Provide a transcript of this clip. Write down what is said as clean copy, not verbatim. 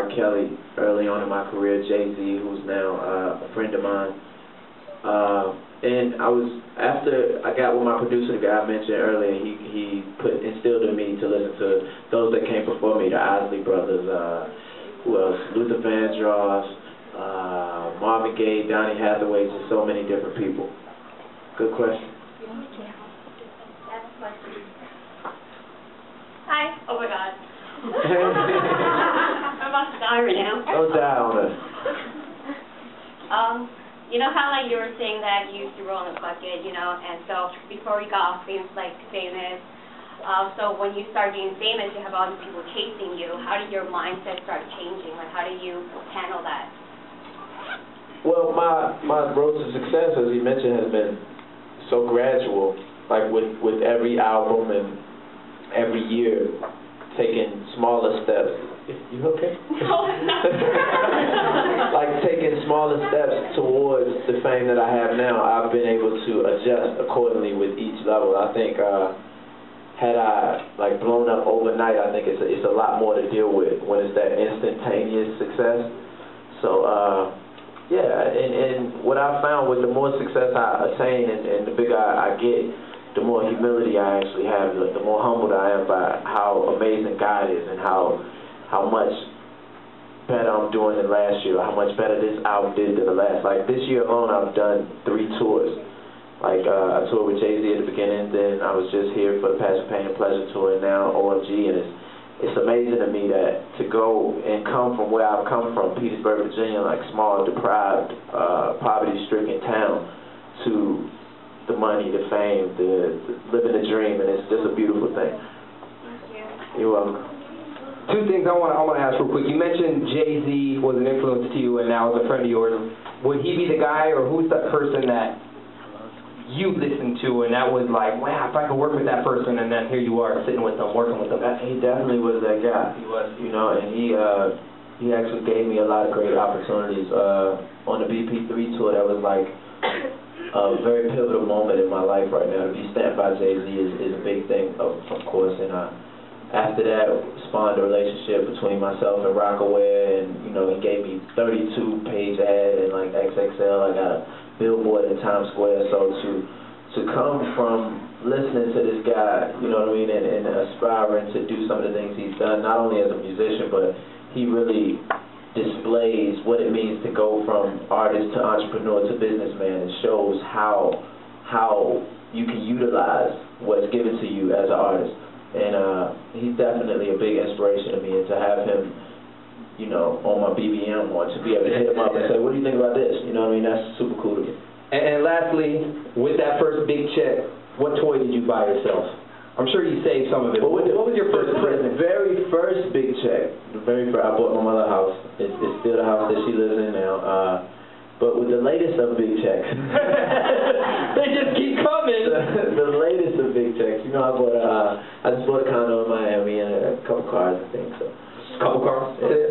R. Kelly early on in my career, Jay-Z, who's now a friend of mine. And after I got with my producer, the guy I mentioned earlier, he instilled in me to listen to those that came before me, the Isley Brothers, who else? Luther Vandross, Marvin Gaye, Donny Hathaway, just so many different people. Good question. Hi. Oh my God. I'm about to die right now. Don't die on us. You know how like you were saying that you used to roll in a bucket, you know, and so before you got famous, so when you start getting famous, you have all these people chasing you. How did your mindset start changing? Like, how do you handle that? Well, my road to success, as you mentioned, has been so gradual. Like with every album and every year, taking smaller steps. You okay? No, I'm not. Like taking smaller steps towards the fame that I have now, I've been able to adjust accordingly with each level. I think had I like blown up overnight, I think it's a lot more to deal with when it's that instantaneous success. So yeah, and what I found with the more success I attain and the bigger I get, the more humility I actually have, the more humbled I am by how amazing God is and how much better I'm doing than last year, how much better this album did than the last. Like this year alone, I've done 3 tours. Like I toured with Jay-Z at the beginning, then I was just here for the Passion, Pain, and Pleasure tour, and now OMG, and it's amazing to me that to go and come from where I've come from, Petersburg, Virginia, like small, deprived, poverty-stricken town, to the money, the fame, the living the dream, and it's just a beautiful thing. Thank you. You're welcome. 2 things I want to ask real quick. You mentioned Jay-Z was an influence to you and now is a friend of yours. Would he be the guy, or who's that person that you listened to and that was like, wow, if I could work with that person, and then here you are sitting with them, working with them? He definitely was that guy. He was, you know, and he actually gave me a lot of great opportunities. On the BP3 tour, that was like a very pivotal moment in my life right now. To be stamped by Jay-Z is a big thing, of course, and after that spawned a relationship between myself and Rockaway, and you know, he gave me 32-page ad and like XXL. I got a billboard in Times Square. So to come from listening to this guy, you know what I mean, and aspiring to do some of the things he's done, not only as a musician, but he really displays what it means to go from artist to entrepreneur to businessman, and shows how you can utilize what's given to you as an artist. And he's definitely a big inspiration to me, and to have him, you know, on my BBM, or to be able to hit him up and say, what do you think about this? You know what I mean? That's super cool to me. And lastly, with that first big check, what toy did you buy yourself? I'm sure you saved some of it. But what was your first present? The very first big check, I bought my mother a house. It's still the house that she lives in now. But with the latest of big checks, they just keep coming. The latest of big checks. You know, I just bought a condo in Miami and a couple cars, I think. So. Couple cars? Yeah.